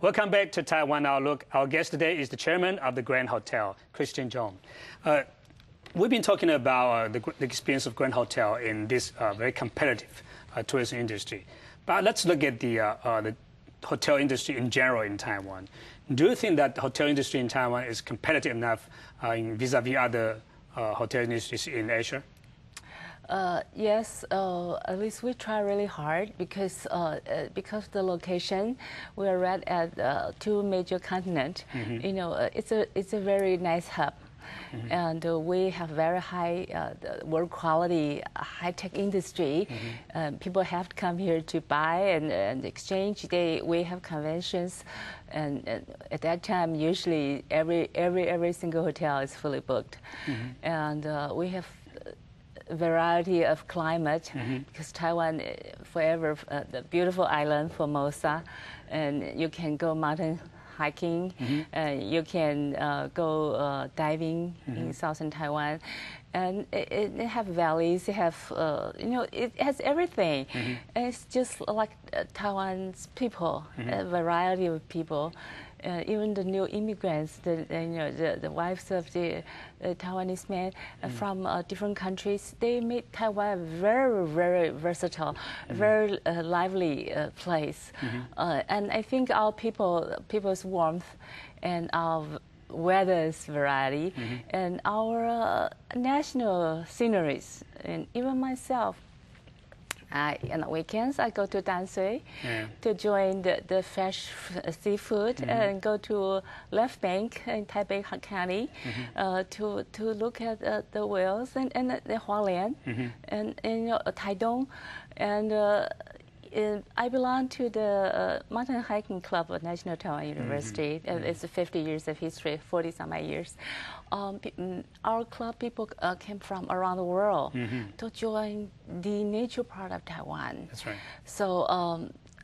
Welcome back to Taiwan Outlook. Our guest today is the chairman of the Grand Hotel, Christian Tsung. We've been talking about the experience of Grand Hotel in this very competitive tourism industry. But let's look at the hotel industry in general in Taiwan. Do you think that the hotel industry in Taiwan is competitive enough vis-a-vis other hotel industries in Asia? Yes, at least we try really hard because the location, we are right at two major continents. You know, it's a very nice hub, and we have very high world quality, high tech industry. People have to come here to buy and exchange. We have conventions, and at that time, usually every single hotel is fully booked, and we have variety of climate because Taiwan forever the beautiful island Formosa, and you can go mountain hiking, you can go diving in southern Taiwan, and it have valleys, it have you know, it has everything. And it's just like Taiwan's people, a variety of people. Even the new immigrants, the wives of the Taiwanese men from different countries, they made Taiwan a very, very versatile, very lively place. And I think our people's warmth and our weather's variety and our national sceneries, and even myself, on the weekends, I go to Danshui to join the fresh seafood and go to Left Bank in Taipei County to look at the whales and the Hualien and you know, Taidong. And I belong to the mountain hiking club of National Taiwan University. It's 50 years of history, 40-some years. Our club people came from around the world to join the nature part of Taiwan. That's right. So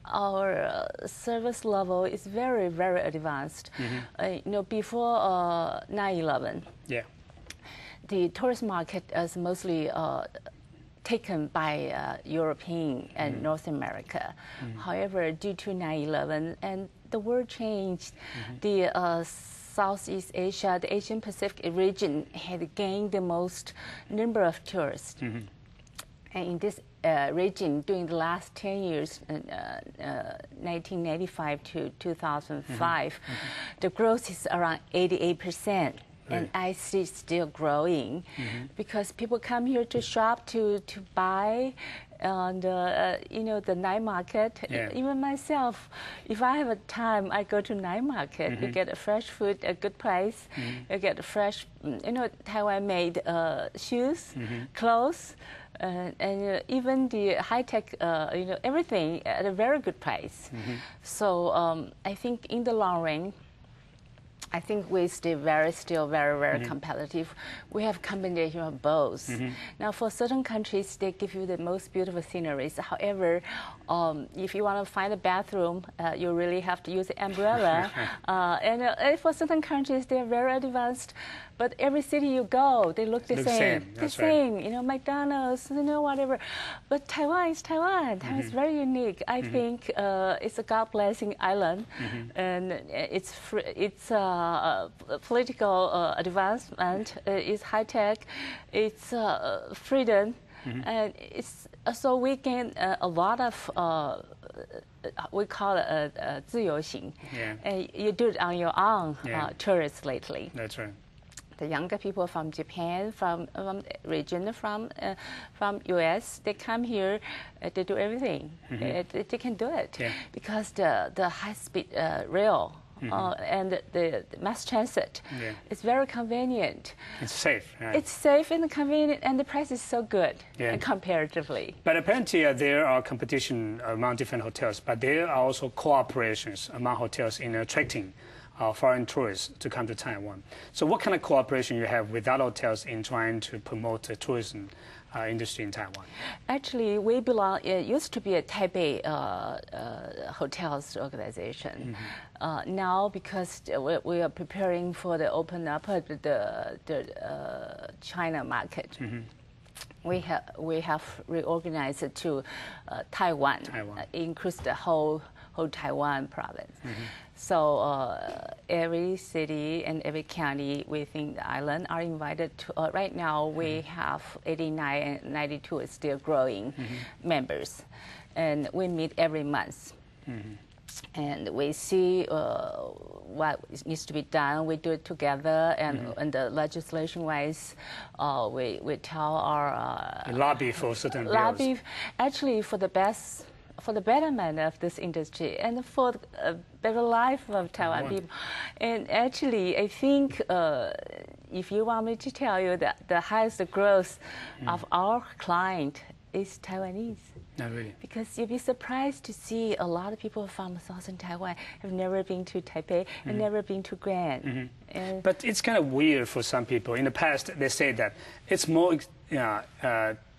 our service level is very, very advanced. You know, before 9/11, the tourist market is mostly taken by European and North America. However, due to 9/11 and the world changed, the Southeast Asia, the Asian Pacific region had gained the most number of tourists. And in this region, during the last 10 years, 1995 to 2005, the growth is around 88%. And I see it's still growing because people come here to shop, to buy, and you know, the night market. Even myself, if I have a time, I go to night market. You get a fresh food at a good price. You get fresh, you know, Taiwan-made shoes, clothes, and even the high tech, you know, everything at a very good price. So I think in the long run, I think we still very competitive. We have combination of both. Now, for certain countries, they give you the most beautiful sceneries. However, if you want to find a bathroom, you really have to use an umbrella. And for certain countries, they are very advanced. But every city you go, they look the same. The same, you know, McDonald's, you know, whatever. But Taiwan is Taiwan. Taiwan is very unique. I think it's a God-blessing island, and it's political advancement. It's high tech. It's freedom, and it's so we gain a lot of. We call it 自由行. And you do it on your own, tourists lately. That's right. The younger people from Japan, from region, from US, they come here, they do everything. They can do it because the high-speed rail and the mass transit is very convenient. It's safe. It's safe and convenient, and the price is so good comparatively. But apparently there are competition among different hotels, but there are also cooperations among hotels in attracting foreign tourists to come to Taiwan. So what kind of cooperation you have with other hotels in trying to promote the tourism industry in Taiwan? Actually, we belong, it used to be a Taipei hotels organization. Now, because we are preparing for the open up of the China market, we have reorganized it to Taiwan. Increase the whole whole Taiwan province. So every city and every county within the island are invited to. Right now we have 89 and 92 is still growing members, and we meet every month. And we see what needs to be done. We do it together, and the legislation-wise, we tell our lobby for certain lobby, bills. Actually, for the betterment of this industry and for the better life of Taiwan people. And actually, I think if you want me to tell you that the highest growth of our client is Taiwanese. Not really. Because you'd be surprised to see a lot of people from southern Taiwan have never been to Taipei and never been to Grand. But it's kind of weird for some people. In the past, they say that it's more,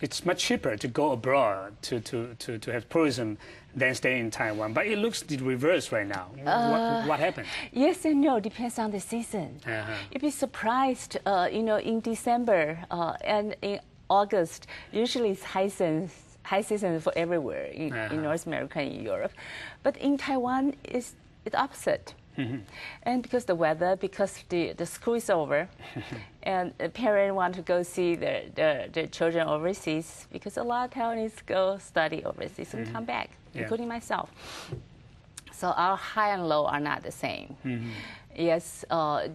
it's much cheaper to go abroad to have tourism than stay in Taiwan. But it looks the reverse right now. What happened? Yes and no, depends on the season. You'd be surprised, in December and in August, usually it's high season for everywhere in North America and Europe. But in Taiwan, it's opposite. And because the weather, because the school is over, and the parents want to go see their children overseas, because a lot of Taiwanese go study overseas and come back, including myself. So our high and low are not the same. Yes,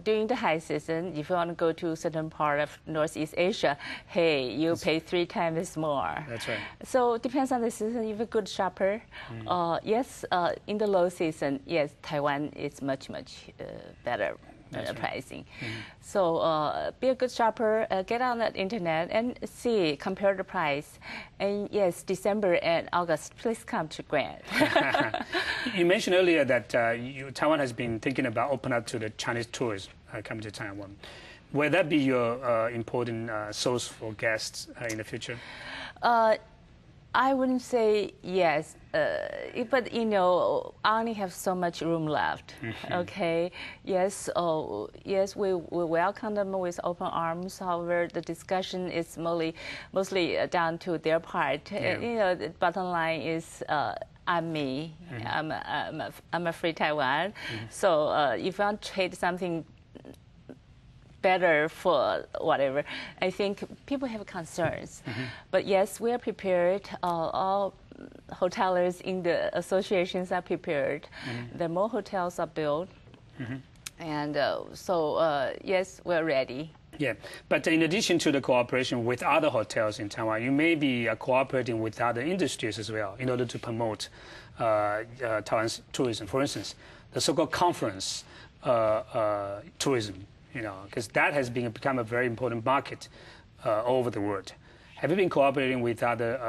during the high season, if you want to go to a certain part of Northeast Asia, hey, you pay 3 times more. That's right. So it depends on the season. If you're a good shopper, yes, in the low season, yes, Taiwan is much better pricing. So be a good shopper, get on the internet and see, compare the price. And yes, December and August, please come to Grand. You mentioned earlier that Taiwan has been thinking about opening up to the Chinese tourists coming to Taiwan. Will that be your important source for guests in the future? I wouldn't say yes, but I only have so much room left. Okay, yes, yes, we welcome them with open arms. However, the discussion is mostly down to their part. The bottom line is. I'm me. I'm a free Taiwan. So if you want to trade something better for whatever, I think people have concerns. But yes, we are prepared. All hoteliers in the associations are prepared. The more hotels are built. And so, yes, we're ready. Yeah, but in addition to the cooperation with other hotels in Taiwan, you may be cooperating with other industries as well in order to promote Taiwan's tourism. For instance, the so-called conference tourism, because that has become a very important market all over the world. Have you been cooperating with other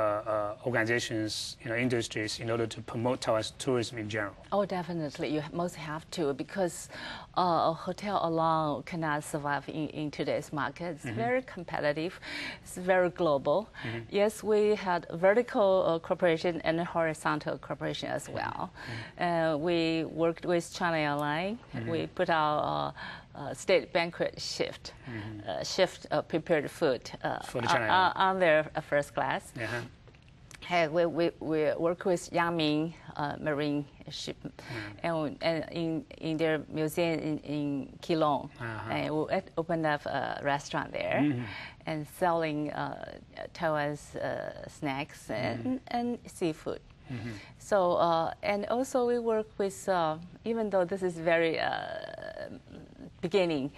organizations, industries, in order to promote Taiwan's tourism in general? Oh, definitely. You most have to, because a hotel alone cannot survive in today's market. It's very competitive. It's very global. Yes, we had vertical cooperation and horizontal cooperation as well. We worked with China Airlines. We put our state banquet shift prepared food on their first class. Hey, we work with Yangming Marine Ship, and in their museum in Keelung, and we opened up a restaurant there, and selling Taiwan's snacks and seafood. So and also we work with, even though this is very beginning,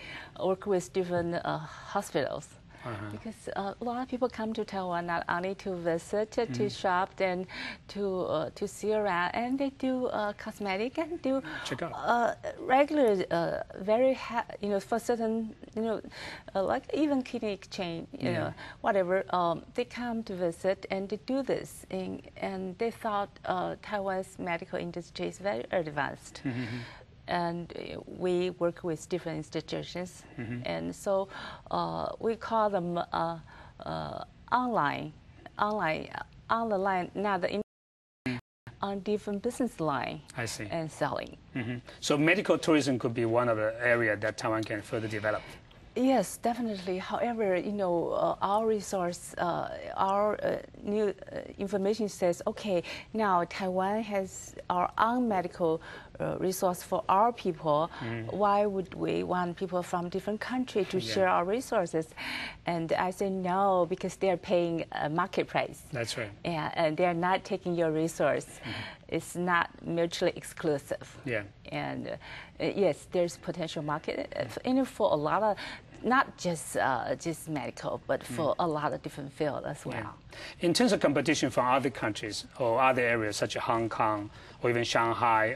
work with different hospitals. Because a lot of people come to Taiwan not only to visit, to shop, and to see around, and they do cosmetic and do regular, very for certain like even clinic chain, whatever. They come to visit and they do this, and they thought Taiwan's medical industry is very advanced. And we work with different institutions, and so we call them on the line, not on different business line. I see. And selling. So medical tourism could be one of the areas that Taiwan can further develop. Yes, definitely. However, our resource, our new information says, okay, now Taiwan has our own medical resource for our people. Why would we want people from different countries to share our resources? And I say no, because they're paying a market price. That's right. Yeah, and they're not taking your resource. It's not mutually exclusive. Yeah. And yes, there's potential market for a lot of, not just medical, but for a lot of different fields as well. Yeah. In terms of competition from other countries or other areas such as Hong Kong or even Shanghai,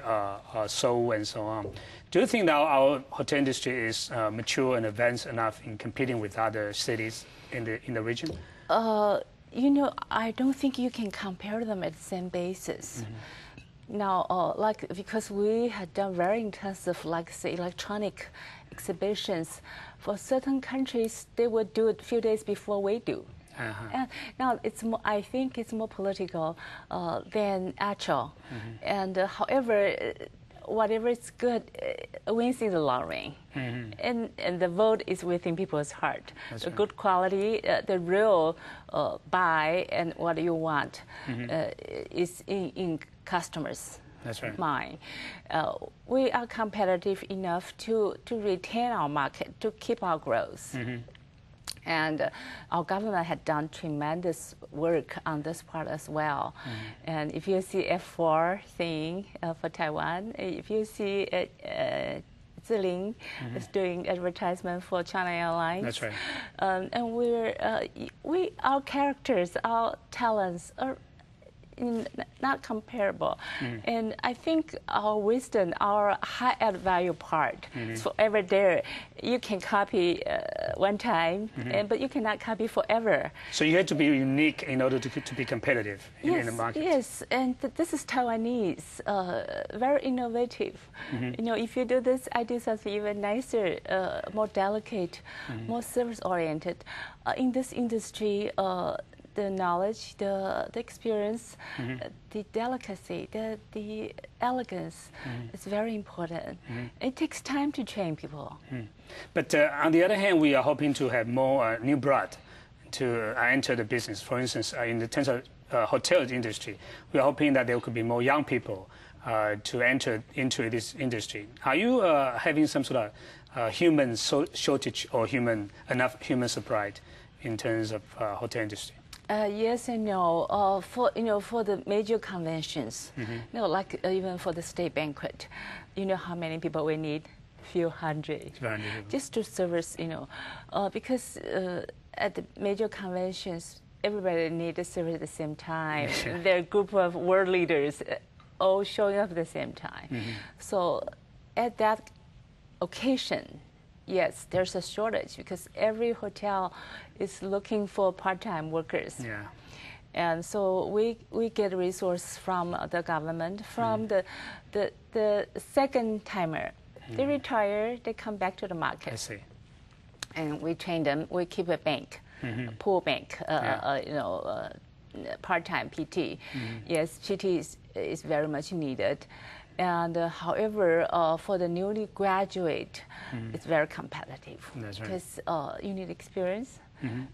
Seoul, and so on, do you think that our hotel industry is mature and advanced enough in competing with other cities in the region? I don't think you can compare them at the same basis. Now, because we had done very intensive, say, electronic exhibitions, for certain countries, they would do it a few days before we do. And now I think it's more political than actual. And however, whatever is good wins in the long run. And the vote is within people's heart. The good quality, the real buy and what you want is in customers' mind. We are competitive enough to retain our market, to keep our growth. And our government had done tremendous work on this part as well. And if you see F4 thing for Taiwan, if you see Tsung is doing advertisement for China Airlines. That's right. And our characters, our talents are not comparable. And I think our wisdom, our high added value part is forever there. You can copy one time, but you cannot copy forever. So you have to be unique in order to be competitive in the market. Yes, and this is Taiwanese, very innovative. If you do this, I do something even nicer, more delicate, more service-oriented. In this industry, the knowledge, the experience, the delicacy, the elegance is very important. It takes time to train people. But on the other hand, we are hoping to have more new blood to enter the business. For instance, in the terms of hotel industry, we are hoping that there could be more young people to enter into this industry. Are you having some sort of human shortage or enough human supply in terms of hotel industry? Yes and no. For the major conventions, like even for the state banquet, you know how many people we need? Few hundred. Just to service, because at the major conventions, everybody needs to serve at the same time. There are a group of world leaders all showing up at the same time. So at that occasion, yes, there's a shortage because every hotel is looking for part-time workers. And so we get resources from the government, from the second timer. They retire, they come back to the market. I see. And we train them. We keep a bank, a pool bank, part-time PT. Yes, PT is very much needed. And however, for the newly graduate, it's very competitive. That's right. Because you need experience,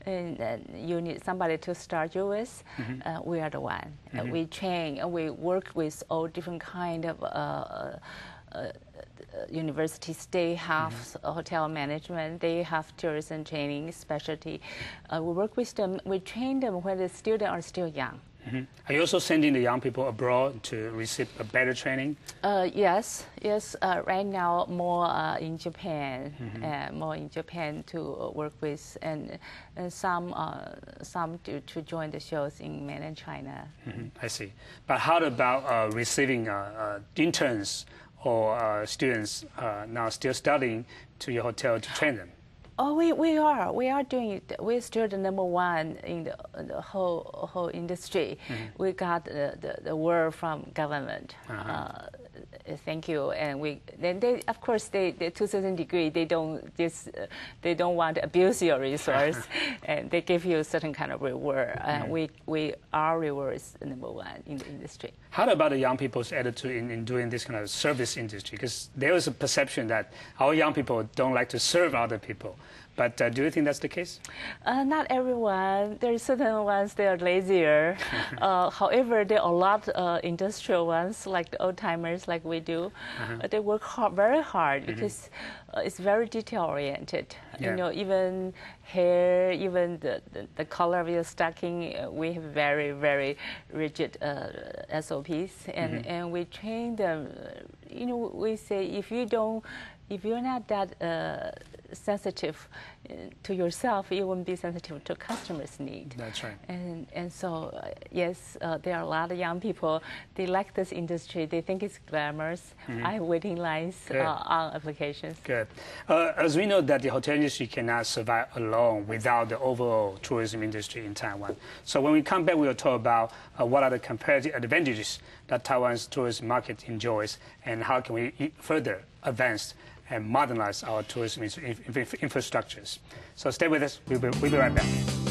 and you need somebody to start you with. We are the one. We train and we work with all different kind of universities. They have hotel management, they have tourism training specialty. We work with them, we train them when the students are still young. Are you also sending the young people abroad to receive a better training? Yes. Right now, more in Japan, to work with, and some to join the shows in mainland China. I see. But how about receiving interns or students now still studying to your hotel to train them? Oh, we are doing it. We're still the number one in the whole industry. We got the word from government. Thank you. And then they, of course, they to a certain degree, they don't want to abuse your resource, and they give you a certain kind of reward. Our reward is number one in the industry. How about the young people's attitude in doing this kind of service industry? Because there is a perception that our young people don't like to serve other people, But do you think that's the case? Not everyone. There are certain ones they are lazier. However, there are a lot industrial ones, like the old timers, like we do. They work very hard because it's very detail oriented. Yeah. You know, even hair, even the color of your stocking, we have very, very rigid SOPs, and we train them. You know, we say if you're not that sensitive to yourself, you won't be sensitive to customers' need. That's right. And so, yes, there are a lot of young people. They like this industry. They think it's glamorous. I have waiting lines on applications. Good. As we know that the hotel industry cannot survive alone without the overall tourism industry in Taiwan. So when we come back, we'll talk about what are the comparative advantages that Taiwan's tourism market enjoys and how can we further advance and modernize our tourism infrastructures. So stay with us. We'll be right back.